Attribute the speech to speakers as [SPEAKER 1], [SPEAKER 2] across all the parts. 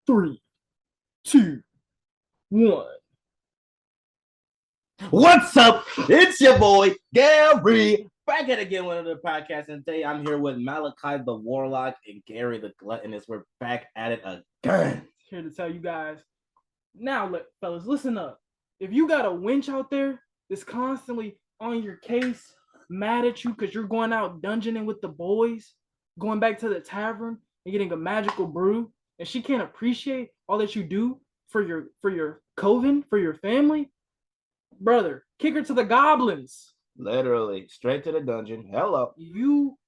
[SPEAKER 1] Three, two, one.
[SPEAKER 2] What's up? It's your boy Gary back at again with another podcast, and today I'm here with Malachi the Warlock and Gary the Gluttonous. We're back at it again.
[SPEAKER 1] Here to tell you guys. Now, fellas, listen up. If you got a winch out there that's constantly on your case, mad at you because you're going out dungeoning with the boys, going back to the tavern and getting a magical brew, and she can't appreciate all that you do for your coven, for your family, brother, kick her to the goblins.
[SPEAKER 2] Literally, straight to the dungeon. Hello.
[SPEAKER 1] You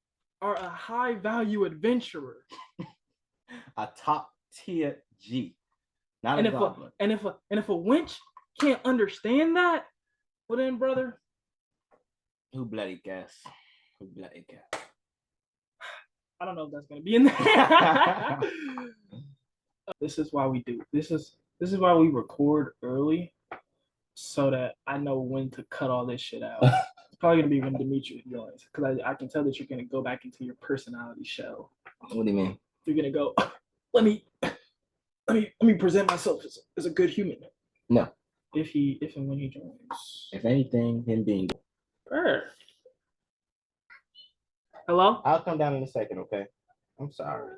[SPEAKER 1] are a high value adventurer.
[SPEAKER 2] A top tier G. Not
[SPEAKER 1] And
[SPEAKER 2] a goblin.
[SPEAKER 1] If a winch can't understand that, well then, brother,
[SPEAKER 2] Who bloody guess? Who bloody guess?
[SPEAKER 1] I don't know if that's gonna be in there. This is why we do. This is why we record early, so that I know when to cut all this shit out. It's probably gonna be when Demetrius joins, because I can tell that you're gonna go back into your personality shell.
[SPEAKER 2] What do you mean?
[SPEAKER 1] You're gonna go. Let me present myself as a good human.
[SPEAKER 2] No.
[SPEAKER 1] If and when he joins.
[SPEAKER 2] If anything, him being.
[SPEAKER 1] Sure. Hello?
[SPEAKER 2] I'll come down in a second, okay? I'm sorry.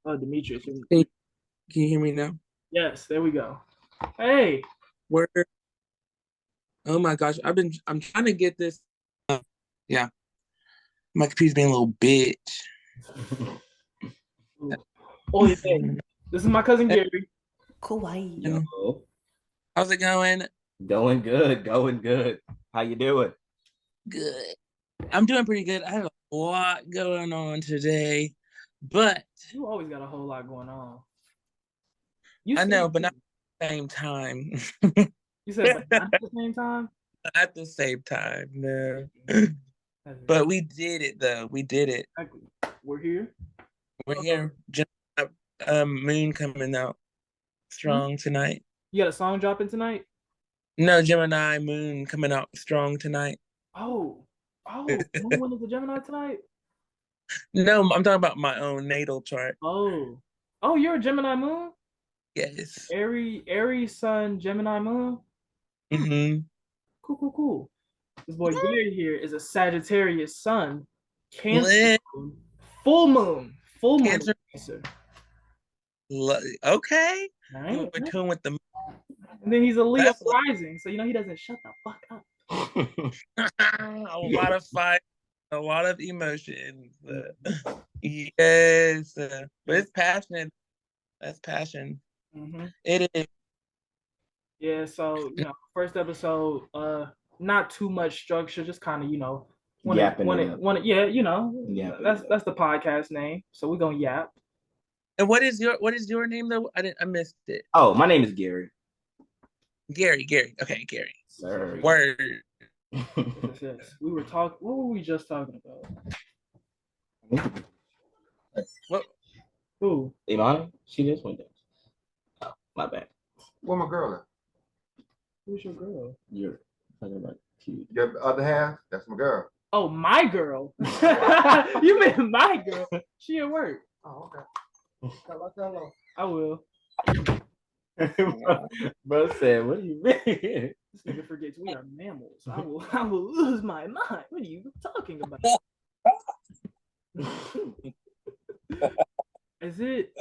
[SPEAKER 1] Oh, Demetrius.
[SPEAKER 3] Hey, can you hear me now?
[SPEAKER 1] Yes, there we go. Hey.
[SPEAKER 3] Where? Oh my gosh, I'm trying to get this. Yeah, my computer's being a little bitch.
[SPEAKER 1] Oh, yeah. This is my cousin Gary.
[SPEAKER 2] Kawaii.
[SPEAKER 3] Yo. How's it going?
[SPEAKER 2] Going good. How you doing?
[SPEAKER 3] Good. I'm doing pretty good. I have a lot going on today, but
[SPEAKER 1] you always got a whole lot going on.
[SPEAKER 3] I know, but not at the same time.
[SPEAKER 1] You said, but not at the same time?
[SPEAKER 3] At the same time, no. But we did it, though. We did it.
[SPEAKER 1] We're here.
[SPEAKER 3] We're here. Moon coming out strong tonight.
[SPEAKER 1] You got a song dropping tonight?
[SPEAKER 3] No, Gemini Moon coming out strong tonight.
[SPEAKER 1] Oh, when is the Gemini tonight?
[SPEAKER 3] No, I'm talking about my own natal chart.
[SPEAKER 1] Oh, you're a Gemini Moon?
[SPEAKER 3] Yes.
[SPEAKER 1] Aries Sun, Gemini Moon?
[SPEAKER 3] Mm-hmm.
[SPEAKER 1] Cool. This boy Gary here is a Sagittarius Sun, Cancer Moon, full moon. Cancer.
[SPEAKER 3] Okay.
[SPEAKER 1] Right.
[SPEAKER 3] We're tuned with the.
[SPEAKER 1] And then he's a Leo rising, so he doesn't shut the fuck up.
[SPEAKER 3] A lot of fight, a lot of emotions. Yes, but it's passionate. That's passion.
[SPEAKER 1] Mm-hmm.
[SPEAKER 3] It is.
[SPEAKER 1] Yeah. So first episode, not too much structure, just kind of
[SPEAKER 2] yapping.
[SPEAKER 1] Yeah. That's the podcast name. So we're gonna yap.
[SPEAKER 3] And what is your name though? I missed it.
[SPEAKER 2] Oh, my name is Gary.
[SPEAKER 3] Gary. Okay, Gary.
[SPEAKER 2] Sorry.
[SPEAKER 3] Word.
[SPEAKER 1] Yes. We were talking. What were we just talking about?
[SPEAKER 3] What?
[SPEAKER 1] Who?
[SPEAKER 2] Imani? She just went down. Oh, my bad.
[SPEAKER 4] Where my girl at?
[SPEAKER 1] Who's your girl?
[SPEAKER 2] You're talking about cute.
[SPEAKER 4] Your other half? That's my girl.
[SPEAKER 1] Oh, my girl. You meant my girl. She at work.
[SPEAKER 4] Oh, okay. Hello.
[SPEAKER 1] I will.
[SPEAKER 2] Bro said, "What do you mean?"
[SPEAKER 1] This nigga forgets we are mammals. I will lose my mind. What are you talking about? Is it?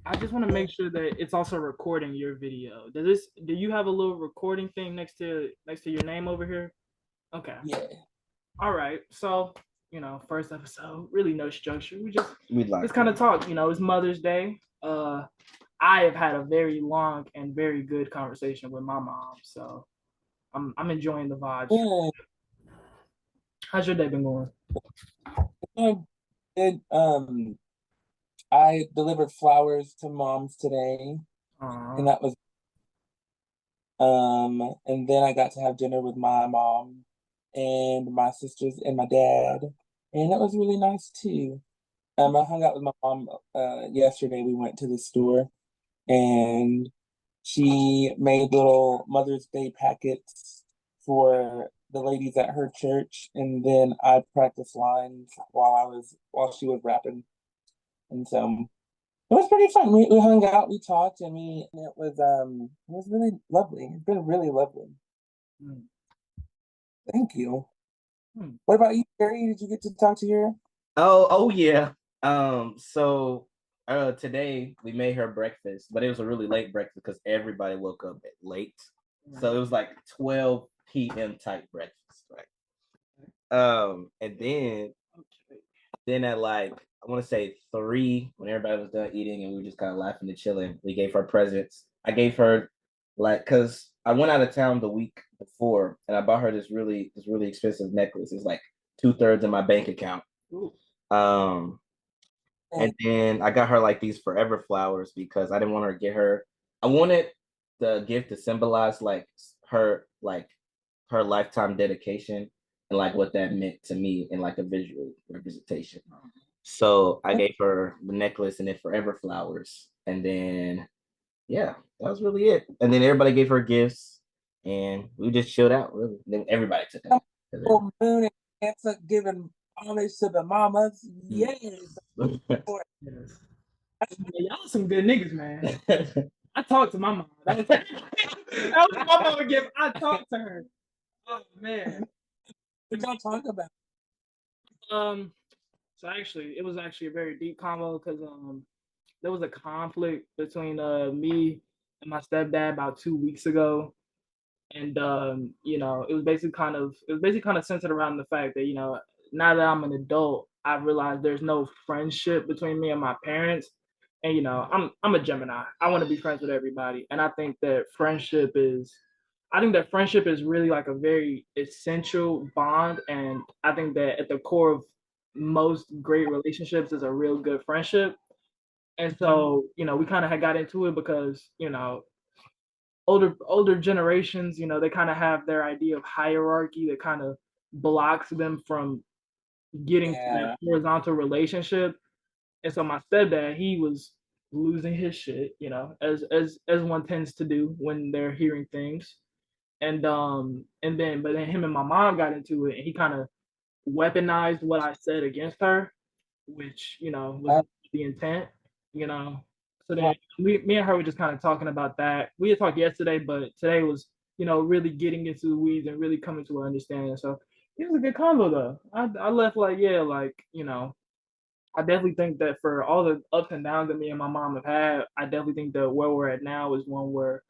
[SPEAKER 1] I just want to make sure that it's also recording your video. Do you have a little recording thing next to your name over here? Okay.
[SPEAKER 3] Yeah.
[SPEAKER 1] All right. So, first episode, really no structure. We just
[SPEAKER 2] like
[SPEAKER 1] kind of talk. It's Mother's Day. I have had a very long and very good conversation with my mom, so I'm enjoying the vibes.
[SPEAKER 3] Yeah.
[SPEAKER 1] How's your day been going?
[SPEAKER 3] Good. I delivered flowers to moms today, and that was. And then I got to have dinner with my mom and my sisters and my dad, and that was really nice too. I hung out with my mom yesterday. We went to the store, and she made little Mother's Day packets for the ladies at her church, and then I practiced lines while she was rapping. And so it was pretty fun. We hung out, we talked, and it was really lovely. It's been really lovely.
[SPEAKER 1] Hmm.
[SPEAKER 3] Thank you.
[SPEAKER 1] Hmm.
[SPEAKER 3] What about you, Gary? Did you get to talk to your?
[SPEAKER 2] Oh yeah. So today we made her breakfast, but it was a really late breakfast because everybody woke up at late. So it was like 12 p.m. type breakfast, right? And then at like I want to say 3, when everybody was done eating and we were just kind of laughing and chilling, we gave her presents. I gave her like because I went out of town the week before and I bought her this really expensive necklace. It's like 2/3 of my bank account.
[SPEAKER 1] Ooh.
[SPEAKER 2] Um, and then I got her like these forever flowers because I didn't want her to get her. I wanted the gift to symbolize like her lifetime dedication and like what that meant to me in like a visual representation. So I gave her the necklace and then forever flowers. And then yeah, that was really it. And then everybody gave her gifts and we just chilled out really. Then everybody took a nap.
[SPEAKER 3] Full moon and Cancer giving homage to the mamas. Yes.
[SPEAKER 1] Yes. Yeah, y'all some good niggas, man. I talked to my mom. That was my mama gift. I talked to her. Oh man.
[SPEAKER 3] What y'all talk about?
[SPEAKER 1] Um. So actually, it was actually a very deep combo because there was a conflict between me and my stepdad about 2 weeks ago, and it was basically kind of centered around the fact that now that I'm an adult, I realized there's no friendship between me and my parents, and I'm a Gemini. I want to be friends with everybody, and I think that friendship is really like a very essential bond, and I think that at the core of most great relationships is a real good friendship. And so, we kind of had got into it because, older generations, they kind of have their idea of hierarchy that kind of blocks them from getting to that
[SPEAKER 3] Yeah.
[SPEAKER 1] horizontal relationship. And so my stepdad, he was losing his shit, as one tends to do when they're hearing things. And then him and my mom got into it, and he kind of weaponized what I said against her, which was
[SPEAKER 3] Uh,
[SPEAKER 1] the intent, you know. So then me and her were just kind of talking about that. We had talked yesterday, but today was really getting into the weeds and really coming to an understanding. So it was a good combo though. I left like yeah, like I definitely think that for all the ups and downs that me and my mom have had, I definitely think that where we're at now is one where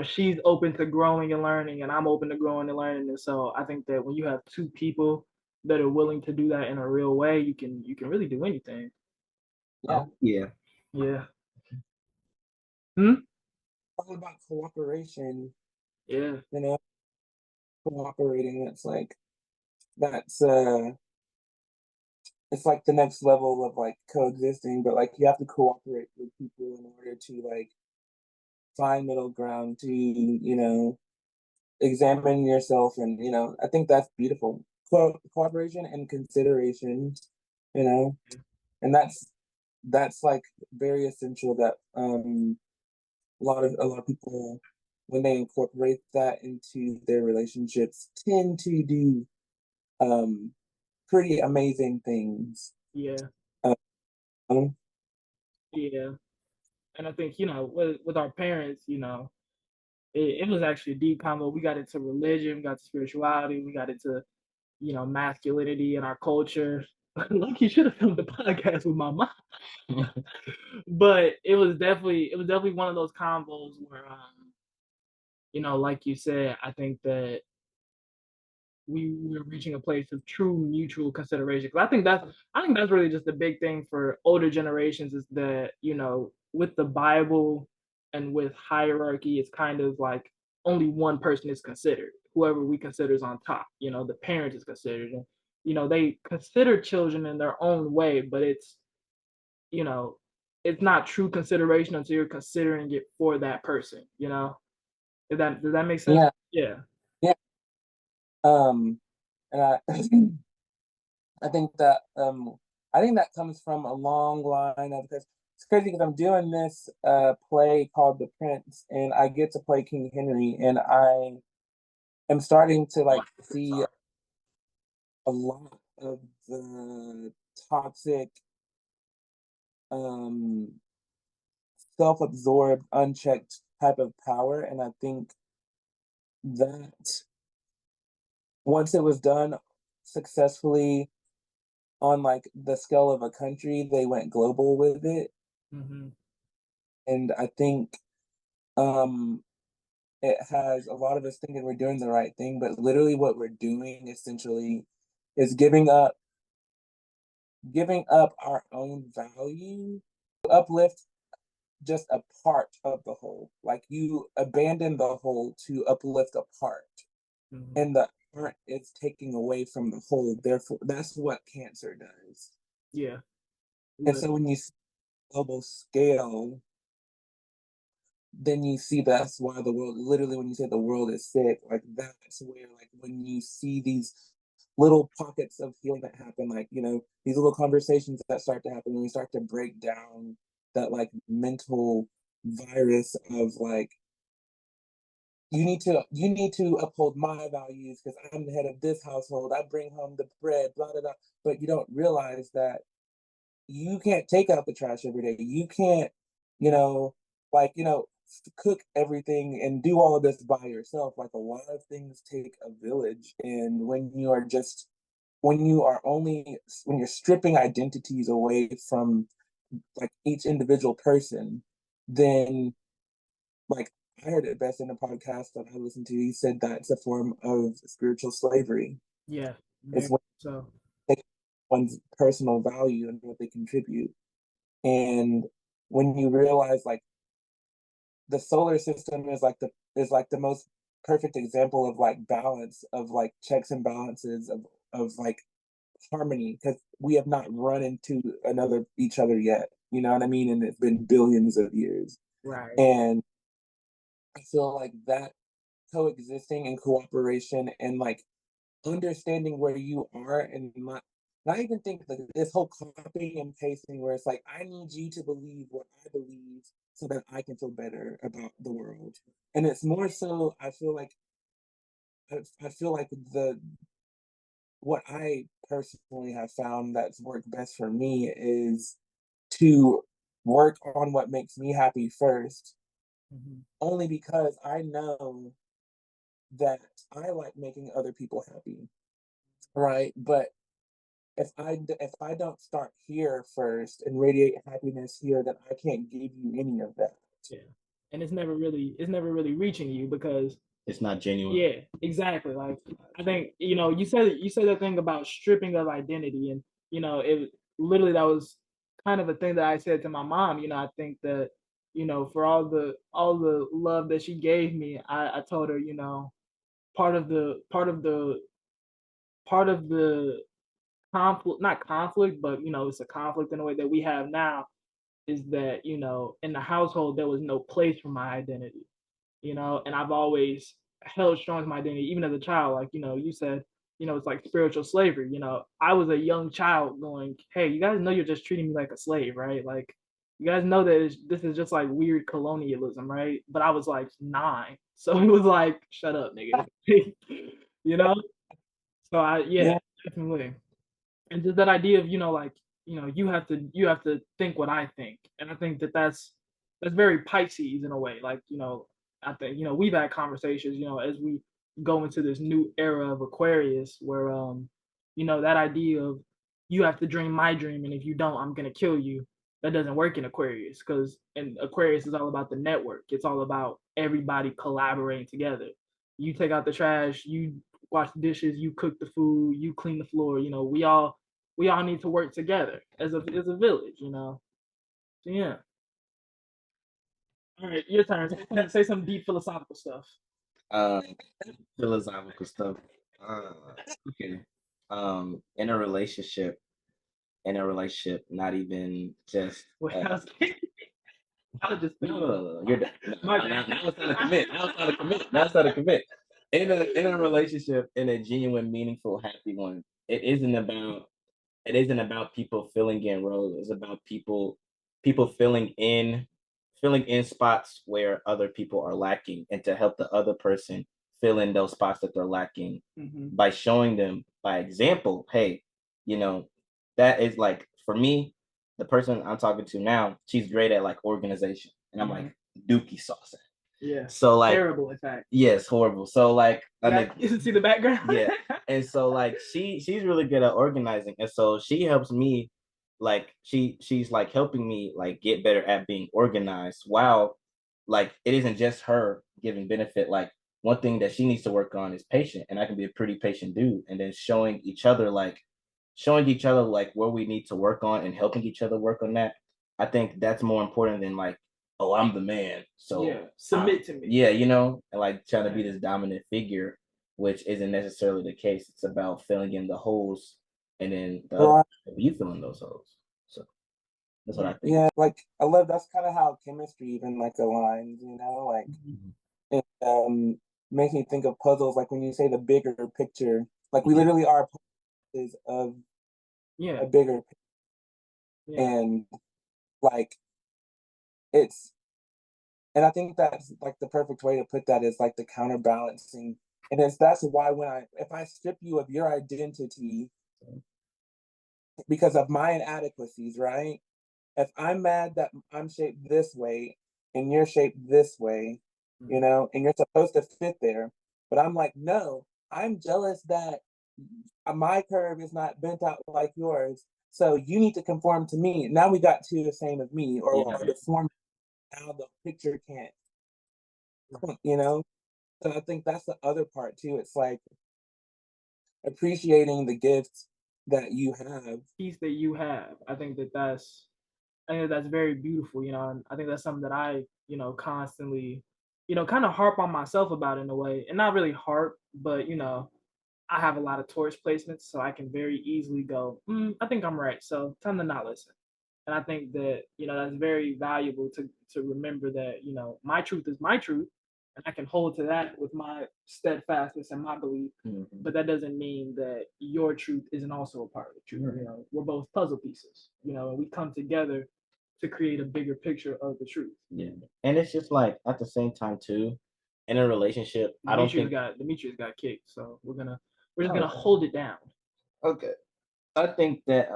[SPEAKER 1] she's open to growing and learning, and I'm open to growing and learning. And so I think that when you have two people that are willing to do that in a real way, you can really do anything.
[SPEAKER 3] yeah.
[SPEAKER 2] Oh yeah.
[SPEAKER 1] Yeah. Hmm?
[SPEAKER 3] All about cooperation,
[SPEAKER 1] Yeah.
[SPEAKER 3] you know, cooperating. That's it's like the next level of like coexisting, but like you have to cooperate with people in order to like find middle ground to, examine yourself. And, I think that's beautiful. Cooperation and consideration, you know, and that's like very essential that a lot of people, when they incorporate that into their relationships, tend to do um pretty amazing things.
[SPEAKER 1] Yeah.
[SPEAKER 3] Um,
[SPEAKER 1] Yeah. And I think, with our parents, it was actually a deep combo. We got into religion, we got to spirituality, we got into, masculinity in our culture. Like you should have filmed the podcast with my mom. But it was definitely one of those combos where like you said, I think that we were reaching a place of true mutual consideration. Because I think that's really just the big thing for older generations is that with the Bible and with hierarchy, it's kind of like only one person is considered. Whoever we consider is on top. The parent is considered, and they consider children in their own way, but you know it's not true consideration until you're considering it for that person. Does that make sense?
[SPEAKER 3] yeah,
[SPEAKER 1] Yeah.
[SPEAKER 3] yeah. And I think that comes from a long line of, because it's crazy because I'm doing this play called The Prince, and I get to play King Henry, and I am starting to like see a lot of the toxic self-absorbed, unchecked type of power. And I think that once it was done successfully on like the scale of a country, they went global with it.
[SPEAKER 1] Mm-hmm.
[SPEAKER 3] And I think um it has a lot of us thinking we're doing the right thing, but literally what we're doing essentially is giving up our own value to uplift just a part of the whole. Like you abandon the whole to uplift a part.
[SPEAKER 1] Mm-hmm.
[SPEAKER 3] And the part is taking away from the whole. Therefore, that's what cancer does.
[SPEAKER 1] Yeah.
[SPEAKER 3] And so when you see global scale, then you see that's why the world, literally when you say the world is sick, like that's where like when you see these little pockets of healing that happen, like these little conversations that start to happen when we start to break down that like mental virus of like you need to uphold my values because I'm the head of this household. I bring home the bread, blah blah blah. But you don't realize that you can't take out the trash every day. You can't, you know, like, cook everything and do all of this by yourself. Like a lot of things take a village. And when you're stripping identities away from like each individual person, then like I heard it best in a podcast that I listened to. He said that it's a form of spiritual slavery.
[SPEAKER 1] Yeah.
[SPEAKER 3] It's
[SPEAKER 1] Very
[SPEAKER 3] when
[SPEAKER 1] so.
[SPEAKER 3] they take one's personal value and what they contribute. And when you realize like the solar system is like the most perfect example of like balance of like checks and balances of like harmony because we have not run into each other yet. You know what I mean? And it's been billions of years.
[SPEAKER 1] Right.
[SPEAKER 3] And I feel like that coexisting and cooperation and like understanding where you are and not even think like this whole copying and pasting where it's like I need you to believe what I believe so that I can feel better about the world. And it's more so I feel like the what I personally have found that's worked best for me is to work on what makes me happy first,
[SPEAKER 1] Mm-hmm.
[SPEAKER 3] only because I know that I like making other people happy, right? But if I don't start here first and radiate happiness here, then I can't give you any of that.
[SPEAKER 1] Yeah. And it's never really reaching you because
[SPEAKER 2] It's not genuine.
[SPEAKER 1] yeah, exactly. Like I think you said that thing about stripping of identity, and it literally that was kind of a thing that I said to my mom. I think that for all the love that she gave me, I told her part of the part of the part of the conflict, not conflict, but it's a conflict in a way that we have now is that in the household there was no place for my identity, and I've always held strong to my identity, even as a child. Like, you said, it's like spiritual slavery. I was a young child going, hey, you guys know you're just treating me like a slave, right? Like, you guys know that this is just like weird colonialism, right? But I was like 9. So it was like, shut up, nigga. you know? So yeah,
[SPEAKER 3] Yeah,
[SPEAKER 1] definitely. And just that idea of like you have to think what I think, and I think that that's very Pisces in a way. Like I think we've had conversations as we go into this new era of Aquarius where that idea of you have to dream my dream, and if you don't I'm gonna kill you. That doesn't work in Aquarius, because in Aquarius is all about the network. It's all about everybody collaborating together. You take out the trash, you wash the dishes, you cook the food, you clean the floor. We all need to work together as a village. So yeah. All right, your turn. Say some deep philosophical stuff.
[SPEAKER 2] Um, philosophical stuff. Uh, okay. In a relationship, not even just.
[SPEAKER 1] Wait, I was just
[SPEAKER 2] No, you're done. No,
[SPEAKER 1] my
[SPEAKER 2] now it's time to commit. Now it's time to commit. Now it's time to commit. In a relationship, in a genuine, meaningful, happy one, it isn't about people filling in roles. It's about people filling in spots where other people are lacking, and to help the other person fill in those spots that they're lacking
[SPEAKER 1] hmm
[SPEAKER 2] by showing them by example. Hey, you know that is like for me. the person I'm talking to now, she's great at like organization, and I'm like dookie sauce.
[SPEAKER 1] Yeah.
[SPEAKER 2] So like
[SPEAKER 1] terrible, in fact.
[SPEAKER 2] Yes, horrible. So like
[SPEAKER 1] You see the background?
[SPEAKER 2] yeah. And so like she's really good at organizing. And so she helps me like she's like helping me like get better at being organized while like it isn't just her giving benefit. Like one thing that she needs to work on is patient, and I can be a pretty patient dude. And then showing each other like where we need to work on and helping each other work on that. I think that's more important than like, oh, I'm the man, so
[SPEAKER 1] yeah, submit to me.
[SPEAKER 2] Yeah, and like trying to be this dominant figure, which isn't necessarily the case. It's about filling in the holes, and then you fill in those holes. So that's what I think.
[SPEAKER 3] Yeah, like I love that's kind of how chemistry even like aligns, like it makes me think of puzzles. Like when you say the bigger picture, like we literally are pieces of a bigger picture, and like it's. And I think that's like the perfect way to put that is like the counterbalancing. And that's why if I strip you of your identity because of my inadequacies, right? If I'm mad that I'm shaped this way and you're shaped this way, and you're supposed to fit there, but I'm like, no, I'm jealous that my curve is not bent out like yours. So you need to conform to me. Now we got two the same as me, or the form how the picture can't, So I think that's the other part too. It's like appreciating the gifts that you have.
[SPEAKER 1] Piece that you have. I think that's very beautiful, and I think that's something that I, constantly, kind of harp on myself about in a way, and not really harp, but I have a lot of Taurus placements, so I can very easily go, I think I'm right, so time to not listen. And I think that that's very valuable to remember that my truth is my truth, and I can hold to that with my steadfastness and my belief. But that doesn't mean that your truth isn't also a part of the truth. We're both puzzle pieces. And we come together to create a bigger picture of the truth.
[SPEAKER 2] Yeah, and it's just like at the same time too, in a relationship, I don't think
[SPEAKER 1] Demetrius got kicked, so we're just gonna hold it down.
[SPEAKER 2] Okay, I think that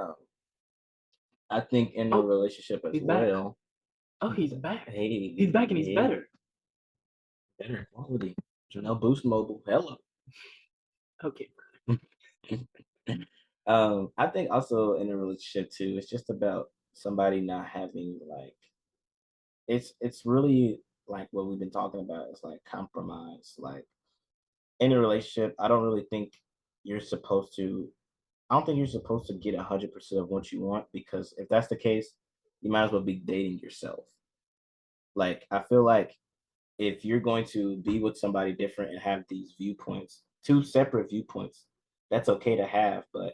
[SPEAKER 2] I think in a relationship as well.
[SPEAKER 1] Oh, he's back.
[SPEAKER 2] Hey,
[SPEAKER 1] he's back and he's better.
[SPEAKER 2] Better quality. Janelle Boost Mobile. Hello.
[SPEAKER 1] Okay.
[SPEAKER 2] I think also in a relationship too, it's just about somebody not having like it's really like what we've been talking about. It's like compromise. Like in a relationship, I don't really think you're supposed to I don't think you're supposed to get 100% of what you want, because if that's the case, you might as well be dating yourself. Like I feel like if you're going to be with somebody different and have these viewpoints, two separate viewpoints, that's okay to have, but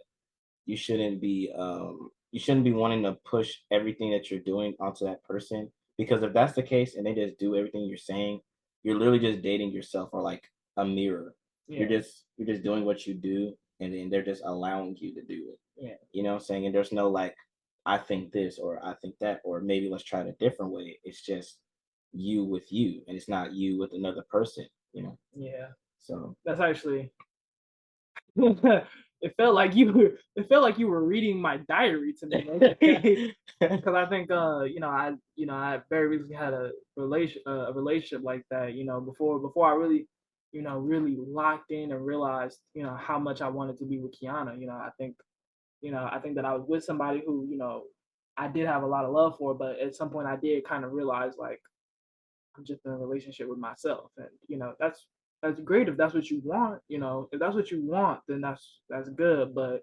[SPEAKER 2] you shouldn't be wanting to push everything that you're doing onto that person, because if that's the case and they just do everything you're saying, you're literally just dating yourself, or like a mirror. Yeah. You're just doing what you do, and then they're just allowing you to do it. Yeah. You know what I'm saying? And there's no like, I think this or I think that, or maybe let's try it a different way. It's just you with you, and it's not you with another person,
[SPEAKER 1] Yeah.
[SPEAKER 2] So
[SPEAKER 1] that's actually it felt like you were reading my diary to me, okay? Because I think I very recently had a relationship like that, before I really really locked in and realized how much I wanted to be with Kiana. I think that I was with somebody who I did have a lot of love for, but at some point I did kind of realize like I'm just in a relationship with myself, and that's great if that's what you want. If that's what you want, then that's good. But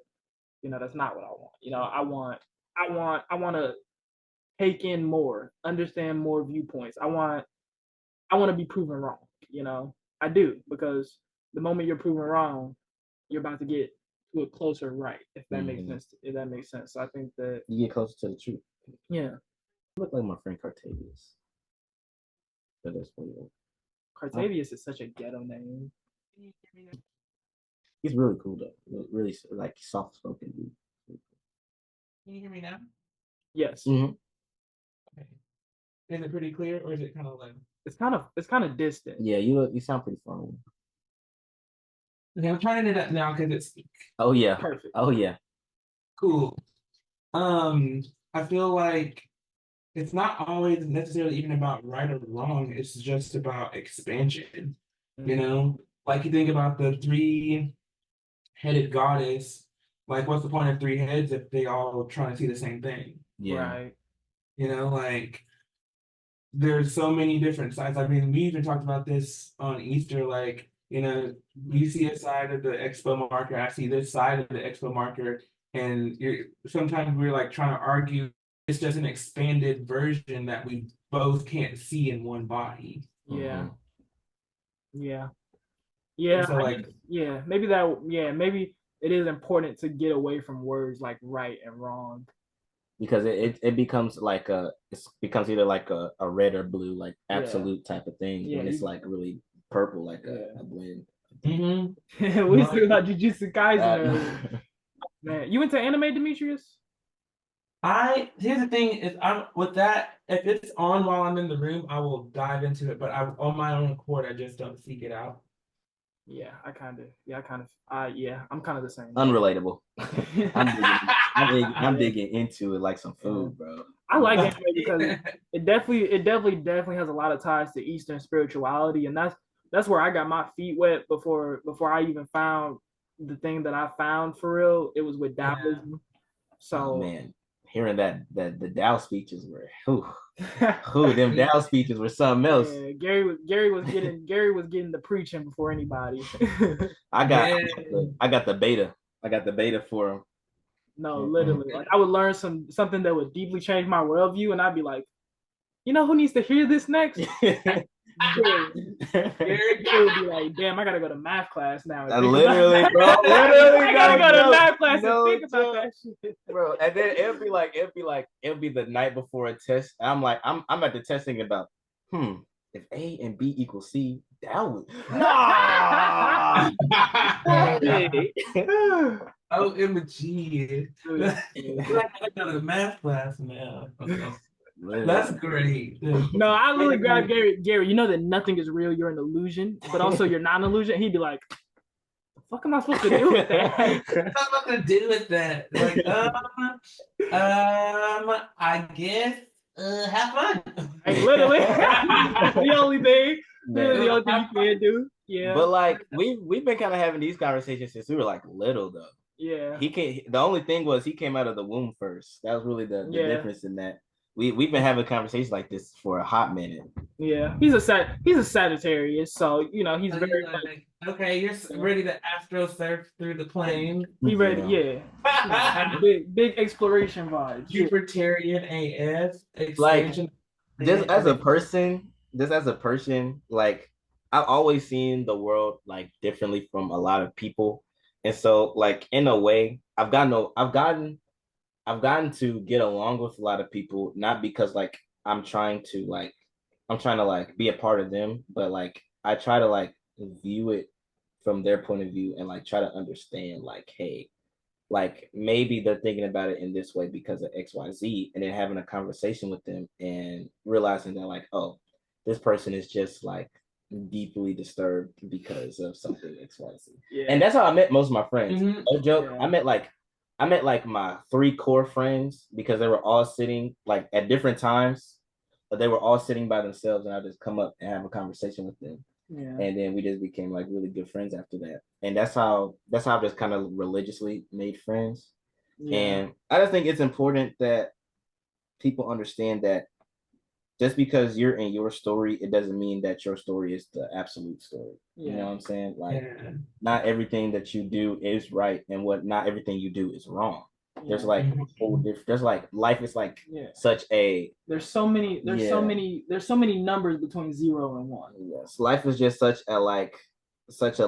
[SPEAKER 1] that's not what I want. I want to take in more, understand more viewpoints. I want to be proven wrong. I do, because the moment you're proven wrong, you're about to get to a closer right. If that makes sense. If that makes sense. So I think that
[SPEAKER 2] you get closer to the truth.
[SPEAKER 1] Yeah.
[SPEAKER 2] You look like my friend Cartavius. But that's weird.
[SPEAKER 1] Cartavius is such a ghetto name.
[SPEAKER 2] He's really cool though. Really like soft spoken dude.
[SPEAKER 5] Can you hear me now?
[SPEAKER 1] Yes.
[SPEAKER 2] Mm-hmm.
[SPEAKER 5] Okay. Is it pretty clear, or is it kind of low?
[SPEAKER 1] It's kind of distant.
[SPEAKER 2] Yeah, you sound pretty far away.
[SPEAKER 5] Okay, I'm turning it up now because it's
[SPEAKER 2] Oh yeah.
[SPEAKER 1] Perfect.
[SPEAKER 2] Oh yeah.
[SPEAKER 5] Cool. I I feel like it's not always necessarily even about right or wrong. It's just about expansion. You know, like you think about the three-headed goddess. Like, what's the point of three heads if they all trying to see the same thing?
[SPEAKER 2] Yeah.
[SPEAKER 1] Right.
[SPEAKER 5] You know, like there's so many different sides. I mean, we even talked about this on Easter. Like, you know, you see a side of the expo marker, I see this side of the expo marker, and sometimes we're like trying to argue. It's just an expanded version that we both can't see in one body.
[SPEAKER 1] Yeah.
[SPEAKER 2] Mhm.
[SPEAKER 1] Yeah. Yeah.
[SPEAKER 5] So like,
[SPEAKER 1] Maybe it is important to get away from words like right and wrong.
[SPEAKER 2] Because it becomes like it becomes either like a red or blue, like
[SPEAKER 1] Yeah.
[SPEAKER 2] absolute type of thing,
[SPEAKER 1] Yeah,
[SPEAKER 2] when it's like really purple, like
[SPEAKER 1] Yeah.
[SPEAKER 2] a blend.
[SPEAKER 1] We was talking about Jujutsu Kaisen earlier.
[SPEAKER 2] Uh,
[SPEAKER 1] Man, you into anime, Demetrius?
[SPEAKER 5] here's the thing is I'm with that, if it's on while I'm in the room, I will dive into it, but I on my own accord, I just don't seek it out.
[SPEAKER 1] Yeah, I'm kind of the same.
[SPEAKER 2] Unrelatable. I'm digging into it like some food, bro.
[SPEAKER 1] I like anime because it definitely has a lot of ties to Eastern spirituality, and that's where I got my feet wet before I even found the thing that I found for real. It was with Taoism. So
[SPEAKER 2] Oh man, hearing that the Dow speeches were them Dow speeches were something else.
[SPEAKER 1] Yeah, Gary was getting the preaching before anybody.
[SPEAKER 2] I got the beta. I got the beta for him.
[SPEAKER 1] No, literally. Like I would learn something that would deeply change my worldview, and I'd be like, you know who needs to hear this next? Gary would be like, damn, I gotta go to math class now.
[SPEAKER 2] Literally, bro. Literally,
[SPEAKER 1] I gotta go to math class and think about that shit.
[SPEAKER 2] Bro. And then it'll be the night before a test. I'm like, I'm at the test thinking about, if A and B equals C, that would
[SPEAKER 5] Oh, MG. I gotta go to math class now. That's great.
[SPEAKER 1] No, I literally grabbed Gary, you know that nothing is real, you're an illusion, but also you're not an illusion. He'd be like, the fuck am I supposed to do with that?
[SPEAKER 5] What am I gonna do with that? Like, I guess have fun.
[SPEAKER 1] Like, literally. the only thing you can do. Yeah.
[SPEAKER 2] But like we've been kind of having these conversations since we were like little though.
[SPEAKER 1] Yeah.
[SPEAKER 2] The only thing was he came out of the womb first. That was really the difference in that. We've been having conversations like this for a hot minute.
[SPEAKER 1] Yeah, he's a Sagittarius, so you know he's very
[SPEAKER 5] like, okay, you're ready to astro surf through the plane.
[SPEAKER 1] He ready, yeah. big exploration vibes.
[SPEAKER 5] Jupiterian AF.
[SPEAKER 2] Like just as a person, like I've always seen the world like differently from a lot of people, and so like in a way, I've gotten to get along with a lot of people, not because like I'm trying to like be a part of them, but like I try to like view it from their point of view and like try to understand like, hey, like maybe they're thinking about it in this way because of XYZ, and then having a conversation with them and realizing that like, oh, this person is just like deeply disturbed because of something XYZ. Yeah. And that's how I met most of my friends. No joke. Yeah. I met like my 3 core friends because they were all sitting like at different times, but they were all sitting by themselves, and I just come up and have a conversation with them. Yeah. And then we just became like really good friends after that. And that's how I've just kind of religiously made friends. Yeah. And I just think it's important that people understand that just because you're in your story, it doesn't mean that your story is the absolute story. Yeah. You know what I'm saying? Like, not everything that you do is right, and not everything you do is wrong. Yeah. There's like there's like life is like such a
[SPEAKER 1] there's so many numbers between 0 and 1.
[SPEAKER 2] Yes, life is just such a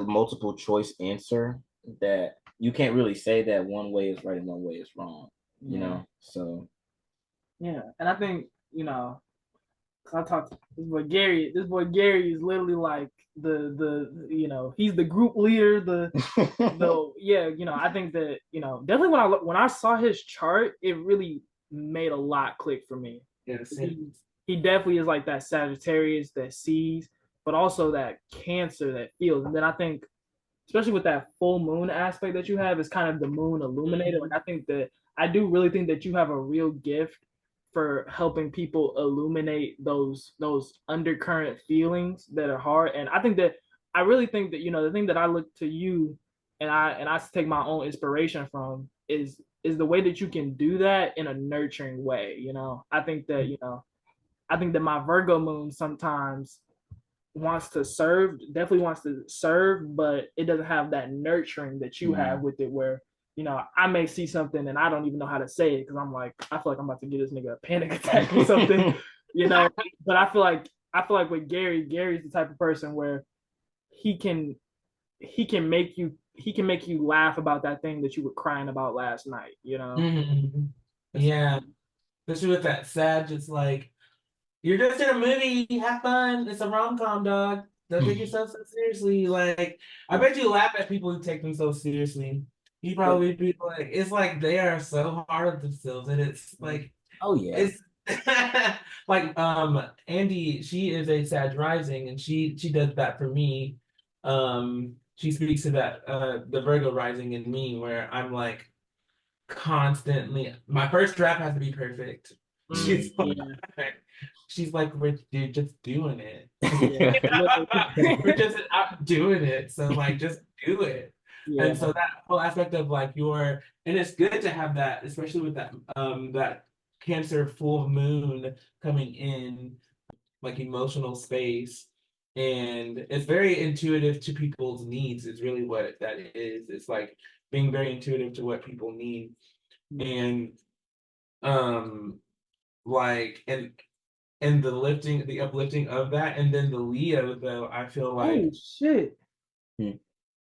[SPEAKER 2] multiple choice answer that you can't really say that one way is right and one way is wrong. You know, so
[SPEAKER 1] yeah, and I think I talked to this boy Gary. This boy Gary is literally like the he's the group leader. I think that definitely when I saw his chart, it really made a lot click for me. Yes, he definitely is like that Sagittarius that sees, but also that Cancer that feels. And then I think, especially with that full moon aspect that you have, is kind of the moon illuminated. Like I think that I do really think that you have a real gift for helping people illuminate those undercurrent feelings that are hard. And I really think that the thing that I look to you and I take my own inspiration from is the way that you can do that in a nurturing way. I think that my Virgo moon sometimes definitely wants to serve, but it doesn't have that nurturing that you have with it where, I may see something and I don't even know how to say it because I feel like I'm about to get this nigga a panic attack or something, but I feel like with Gary's the type of person where he can make you laugh about that thing that you were crying about last night.
[SPEAKER 5] Mhm. Yeah, especially with that sad, just like you're just in a movie, have fun. It's a rom-com, dog. Don't take yourself so seriously. Like, I bet you laugh at people who take them so seriously. You probably be like, it's like they are so hard on themselves, and it's like
[SPEAKER 2] Oh yeah.
[SPEAKER 5] it's like Andy, she is a Sag rising, and she does that for me. She speaks to that the Virgo rising in me, where I'm like constantly my first draft has to be perfect. She's like,
[SPEAKER 1] Yeah,
[SPEAKER 5] she's like, we're dude, just doing it.
[SPEAKER 1] yeah.
[SPEAKER 5] We're just out doing it. So like just do it.
[SPEAKER 1] Yeah,
[SPEAKER 5] And so that whole aspect of like and it's good to have that, especially with that Cancer full moon coming in, like emotional space. And it's very intuitive to people's needs, is really what that is. It's like being very intuitive to what people need. And um like and the uplifting of that, and then the Leo though, I feel
[SPEAKER 1] oh
[SPEAKER 5] like
[SPEAKER 1] shit.
[SPEAKER 2] Hmm.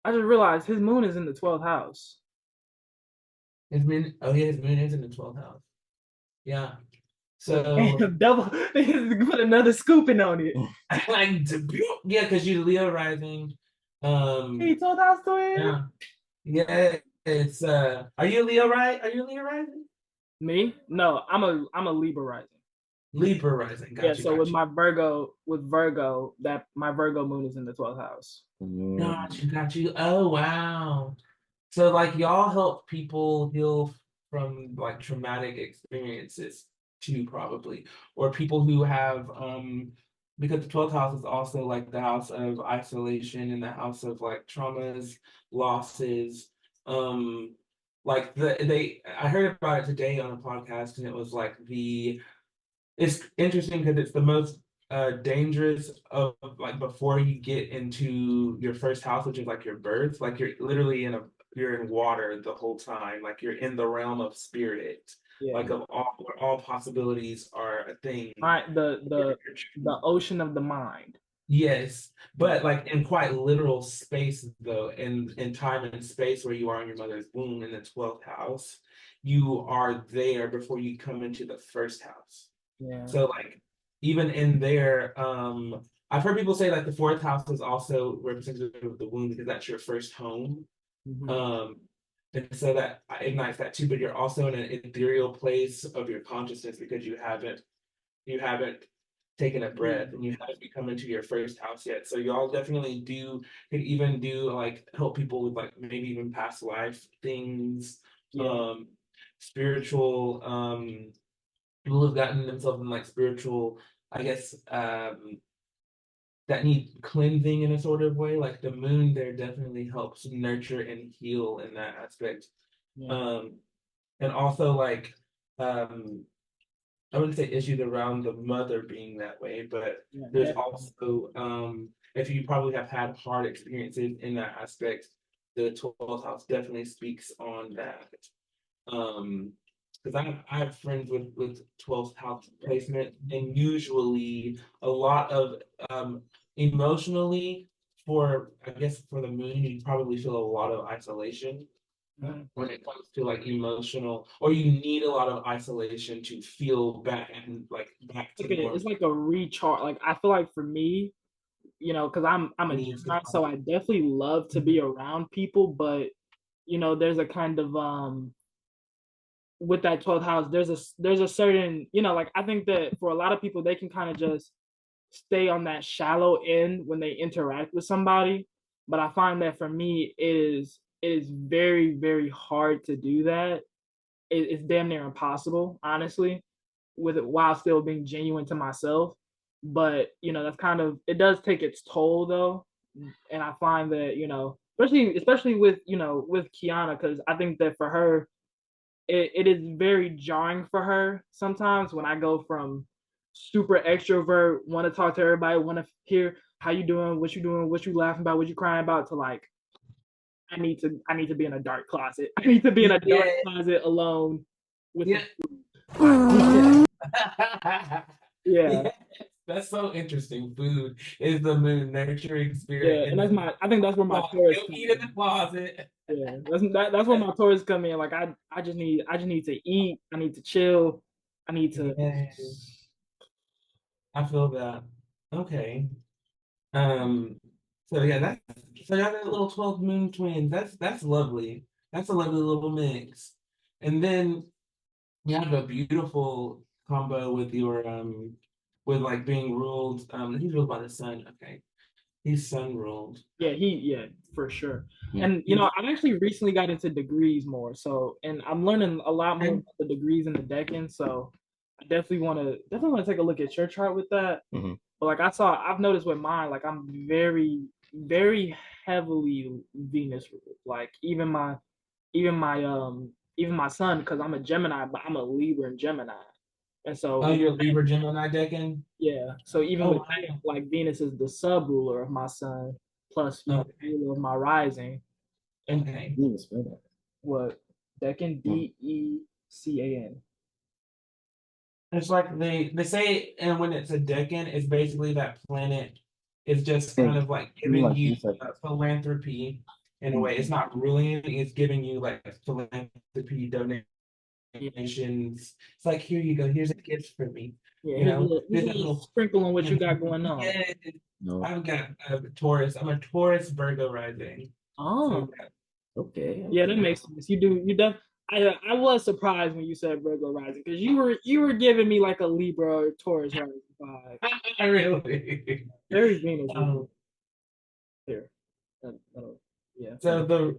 [SPEAKER 1] I just realized his moon is in the 12th house.
[SPEAKER 5] his moon is in the 12th house. Yeah.
[SPEAKER 1] So
[SPEAKER 5] So
[SPEAKER 1] damn, double put another scooping on it.
[SPEAKER 5] like yeah, because you Leo rising.
[SPEAKER 1] Hey,
[SPEAKER 5] Um
[SPEAKER 1] 12th house twin.
[SPEAKER 5] yeah. Yeah, it's are you Leo right? Are you Leo rising?
[SPEAKER 1] Me? No, I'm a Libra rising.
[SPEAKER 5] Libra rising.
[SPEAKER 1] Yeah,
[SPEAKER 5] Got you,
[SPEAKER 1] so with
[SPEAKER 5] got you.
[SPEAKER 1] Virgo, that my Virgo moon is in the 12th house.
[SPEAKER 5] Got you, got you. Oh wow. So like y'all help people heal from like traumatic experiences too, probably. Or people who have because the 12th house is also like the house of isolation and the house of like traumas, losses. Like I heard about it today on a podcast, and it was like it's interesting because it's the most dangerous of like before you get into your first house, which is like your birth. Like you're literally you're in water the whole time. Like you're in the realm of spirit.
[SPEAKER 1] Yeah.
[SPEAKER 5] Like of all where all possibilities are a thing.
[SPEAKER 1] The ocean of the mind.
[SPEAKER 5] Yes, but like in quite literal space though, in time and space where you are in your mother's womb in the 12th house, you are there before you come into the first house.
[SPEAKER 1] Yeah.
[SPEAKER 5] So like even in there, I've heard people say like the fourth house is also representative of the womb because that's your first home.
[SPEAKER 1] Mm-hmm.
[SPEAKER 5] And so that ignites that too, but you're also in an ethereal place of your consciousness because you haven't taken a breath and you haven't come into your first house yet. So y'all definitely could even do like help people with like maybe even past life things, spiritual, people who've gotten themselves in like spiritual, I guess, that need cleansing in a sort of way. Like the moon there definitely helps nurture and heal in that aspect.
[SPEAKER 1] Yeah.
[SPEAKER 5] And also like I wouldn't say issues around the mother being that way, but there's also if you probably have had hard experiences in that aspect, the 12th house definitely speaks on that. Because I have friends with 12th house placement, and usually a lot of emotionally, for I guess for the moon, you probably feel a lot of isolation when it comes to like emotional, or you need a lot of isolation to feel back and like back to normal.
[SPEAKER 1] It's like a recharge. Like I feel like for me, because I'm a Gemini, so I definitely love to be around people, but there's a kind of with that 12th house, there's a certain, like I think that for a lot of people they can kind of just stay on that shallow end when they interact with somebody. But I find that for me it is very, very hard to do that. it's damn near impossible, honestly, with it while still being genuine to myself. But that's kind of it does take its toll though, and I find that especially with with Kiana, because I think that for her it is very jarring for her sometimes when I go from super extrovert, want to talk to everybody, want to hear how you doing, what you laughing about, what you crying about, to like I need to be in a dark closet. I need to be in a dark closet alone with
[SPEAKER 5] Yeah.
[SPEAKER 1] yeah.
[SPEAKER 5] That's so interesting. Food is the mood nurturing spirit.
[SPEAKER 1] Yeah, and I think that's where my Taurus
[SPEAKER 5] You'll
[SPEAKER 1] come
[SPEAKER 5] eat in the
[SPEAKER 1] in.
[SPEAKER 5] closet.
[SPEAKER 1] Yeah, that's where my Taurus come in. Like I just need to eat. I need to chill. I need to.
[SPEAKER 5] Yes, I feel that. Okay. Um, so yeah, so y'all got little 12 moon twins. That's lovely. That's a lovely little mix. And then you have a beautiful combo with like being ruled. He's ruled by the sun. Okay. He's sun ruled.
[SPEAKER 1] Yeah, for sure.
[SPEAKER 2] Yeah.
[SPEAKER 1] And I've actually recently got into degrees more. So, and I'm learning a lot more about the degrees in the deccan. So, I definitely want to take a look at your chart with that.
[SPEAKER 2] Mhm.
[SPEAKER 1] But like I've noticed with mine, like I'm very, very heavily Venus ruled. Like even my son, because I'm a Gemini, but I'm a Libra and Gemini. And so
[SPEAKER 5] Oh, you're a Libra Gemini deccan?
[SPEAKER 1] yeah, so even
[SPEAKER 5] Oh,
[SPEAKER 1] with
[SPEAKER 5] wow.
[SPEAKER 1] like Venus is the sub ruler of my sun, plus the
[SPEAKER 5] Okay.
[SPEAKER 1] ruler of my rising. And
[SPEAKER 5] Okay.
[SPEAKER 2] You even spell that.
[SPEAKER 1] what Decan, Decan.
[SPEAKER 5] It's like they say, and when it's a decan, it's basically that planet is just kind of like giving you philanthropy in a way. It's not ruling anything, it's giving you like philanthropy donations. It's like, here you go, here's a gift for me.
[SPEAKER 1] Yeah,
[SPEAKER 5] You know,
[SPEAKER 1] here's a
[SPEAKER 5] there's a
[SPEAKER 1] little sprinkle on what you got going on.
[SPEAKER 5] Yeah,
[SPEAKER 2] No.
[SPEAKER 5] I've got a Taurus. I'm a Taurus Virgo rising.
[SPEAKER 1] Oh,
[SPEAKER 2] Okay.
[SPEAKER 1] yeah, that makes sense. You def. I was surprised when you said Virgo rising, because you were giving me like a Libra or Taurus rising vibe.
[SPEAKER 5] Really.
[SPEAKER 1] Very Venus
[SPEAKER 5] Um,
[SPEAKER 1] here. Yeah.
[SPEAKER 5] so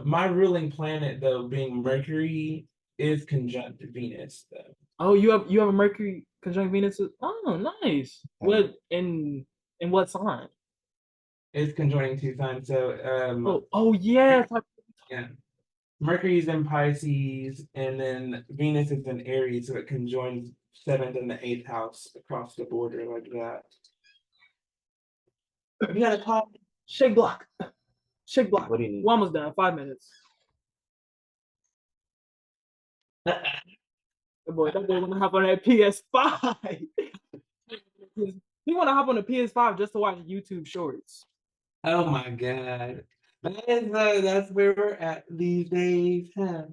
[SPEAKER 5] my ruling planet though being Mercury is conjunct Venus though.
[SPEAKER 1] Oh, you have a Mercury conjunct Venus. Oh, nice. What in what sign?
[SPEAKER 5] It's conjoining two signs. So
[SPEAKER 1] Oh yeah.
[SPEAKER 5] yeah. Mercury's in Pisces and then Venus is in Aries, so it conjoins seventh and the eighth house across the border like that. You got a call?
[SPEAKER 1] Shake block. Shake block.
[SPEAKER 2] What do you need?
[SPEAKER 1] We're almost done. 5 minutes. That boy wanna hop on that PS5. He wanna hop on the PS5 just to watch YouTube shorts.
[SPEAKER 5] Oh my God. That's where we're at these days, huh?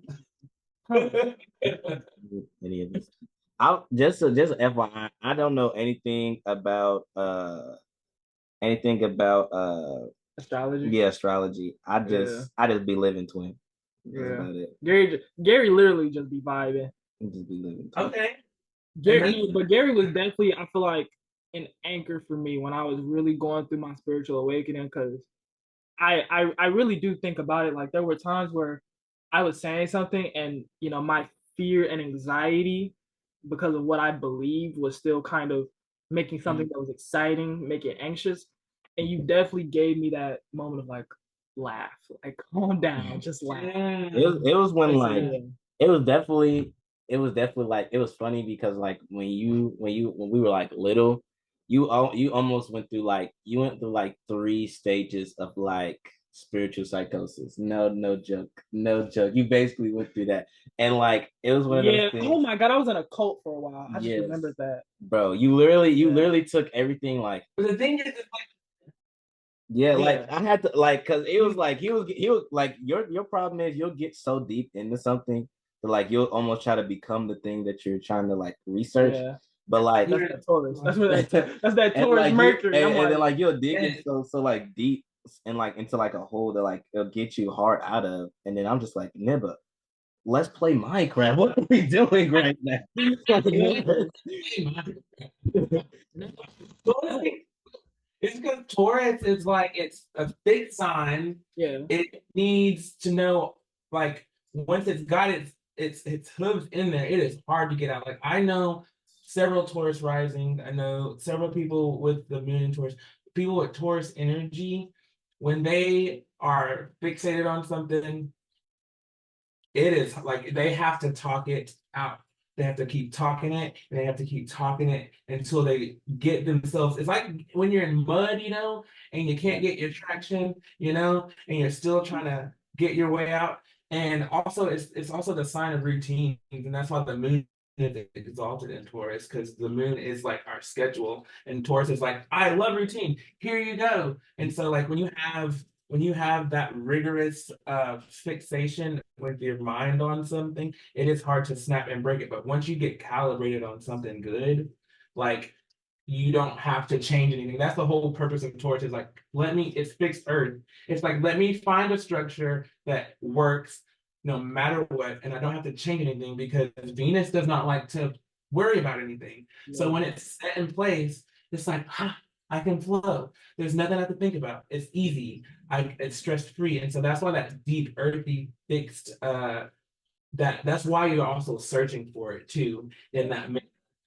[SPEAKER 2] Any of this. Just FYI, I don't know anything about
[SPEAKER 1] Astrology.
[SPEAKER 2] astrology. I just be living twin. That's about it.
[SPEAKER 1] Gary literally just be vibing.
[SPEAKER 2] Just be living twin.
[SPEAKER 5] Okay.
[SPEAKER 1] But Gary was definitely, I feel like, an anchor for me when I was really going through my spiritual awakening, because I really do think about it. Like there were times where I was saying something and my fear and anxiety because of what I believed was still kind of making something that was exciting, make it anxious. And you definitely gave me that moment of like laugh, like calm down, just laugh.
[SPEAKER 2] It was when like it was definitely like it was funny because like when we were like little, you almost went through like 3 stages of like spiritual psychosis. No joke. You basically went through that, and like it was one of those things.
[SPEAKER 1] Oh my God, I was in a cult for a while. I just remembered that,
[SPEAKER 2] bro. You literally took everything like.
[SPEAKER 5] But the thing is, it's
[SPEAKER 2] like like I had to like because it was like he was like your problem is you'll get so deep into something that like you'll almost try to become the thing that you're trying to like research. Yeah. But like
[SPEAKER 1] that's that Taurus. That's that Taurus
[SPEAKER 2] like,
[SPEAKER 1] Mercury.
[SPEAKER 2] And then like you'll dig it so like deep and like into like a hole that like it'll get you hard out of. And then I'm just like, Nibba, let's play Minecraft. What are we doing right now?
[SPEAKER 5] It's because Taurus is like it's a big sign.
[SPEAKER 1] Yeah.
[SPEAKER 5] It needs to know like once it's got its it's hooves in there. It is hard to get out. Like I know several Taurus rising. I know several people with the moon in Taurus. People with Taurus energy, when they are fixated on something, it is like they have to talk it out. They have to keep talking it, and they have to keep talking it until they get themselves. It's like when you're in mud, and you can't get your traction, and you're still trying to get your way out. And also, it's also the sign of routine, and that's why the moon is exalted in Taurus, because the moon is like our schedule, and Taurus is like, I love routine. Here you go. And so, like when you have that rigorous fixation with your mind on something, it is hard to snap and break it. But once you get calibrated on something good, like you don't have to change anything. That's the whole purpose of Taurus is like, it's fixed earth. It's like, let me find a structure that works no matter what. And I don't have to change anything because Venus does not like to worry about anything. So when it's set in place, it's like, I can flow. There's nothing I have to think about. It's easy. It's stress free, and so that's why that deep, earthy, fixed. That's why you're also searching for it too. In that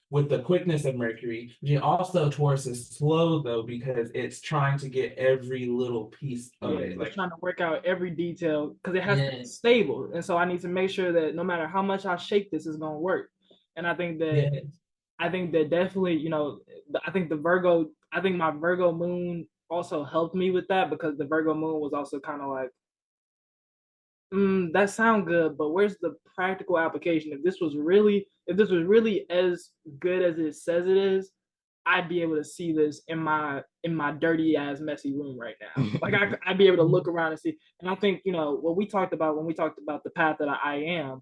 [SPEAKER 5] with the quickness of Mercury, you also Taurus is slow though because it's trying to get every little piece of it.
[SPEAKER 1] It's
[SPEAKER 5] Like
[SPEAKER 1] trying to work out every detail because it has to be stable, and so I need to make sure that no matter how much I shake this, is going to work. And I think that definitely, I think my Virgo moon also helped me with that because the Virgo moon was also kind of like, that sound good, but where's the practical application? If this was really as good as it says it is, I'd be able to see this in my dirty ass messy room right now. Like I'd be able to look around and see. And I think what we talked about when we talked about the path that I am.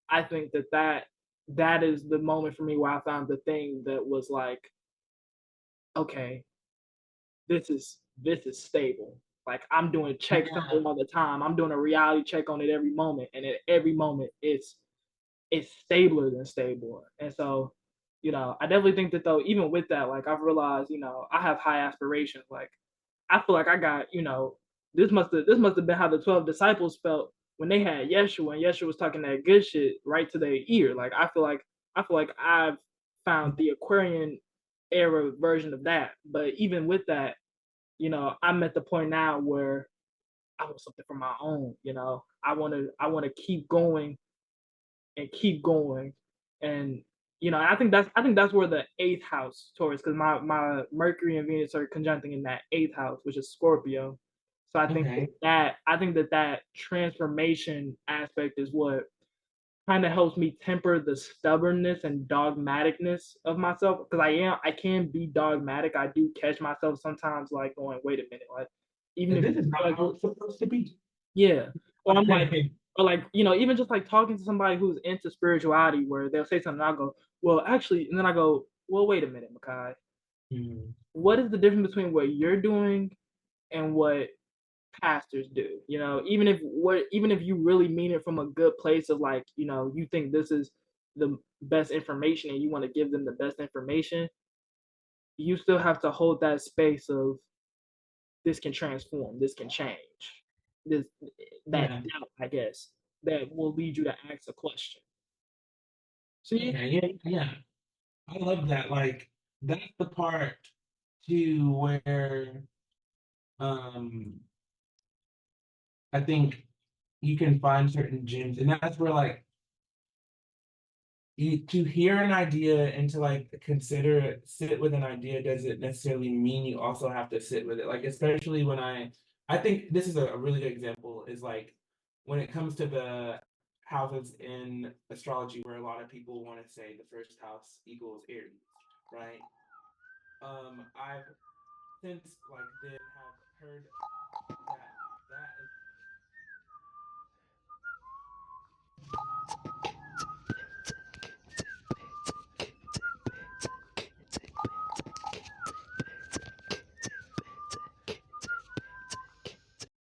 [SPEAKER 1] I think that is the moment for me where I found the thing that was like, okay, this is stable. Like I'm doing checks on it all the time. I'm doing a reality check on it every moment, and at every moment it's stabler than stable. And so, I definitely think that though, even with that, like I've realized, I have high aspirations. Like I feel like I got, this must have been how the 12 disciples felt when they had Yeshua and Yeshua was talking that good shit right to their ear. Like I feel like I've found the Aquarian era version of that. But even with that, I'm at the point now where I want something for my own. I want to keep going and keep going, and I think that's where the eighth house Taurus, because my Mercury and Venus are conjuncting in that eighth house, which is Scorpio. So I think that transformation aspect is what kind of helps me temper the stubbornness and dogmaticness of myself, because I can be dogmatic. I do catch myself sometimes like going, wait a minute, like even
[SPEAKER 5] and
[SPEAKER 1] if
[SPEAKER 5] this is not
[SPEAKER 1] like
[SPEAKER 5] how it's supposed to be.
[SPEAKER 1] yeah, or I'm like, or like even just like talking to somebody who's into spirituality, where they'll say something, and I'll go, well, actually, and then I go, well, wait a minute, Makai, what is the difference between what you're doing and what pastors do? Even if you really mean it from a good place of like, you think this is the best information and you want to give them the best information, you still have to hold that space of this can transform, this can change, this that
[SPEAKER 5] Yeah.
[SPEAKER 1] doubt, I guess, that will lead you to ask a question. See?
[SPEAKER 5] Okay. Yeah. Yeah. I love that. Like that's the part too where um I think you can find certain gems, and that's where like to hear an idea and to like sit with an idea doesn't necessarily mean you also have to sit with it. Like especially when I think this is a really good example is like when it comes to the houses in astrology where a lot of people want to say the first house equals Aries, right? I've since like then have heard that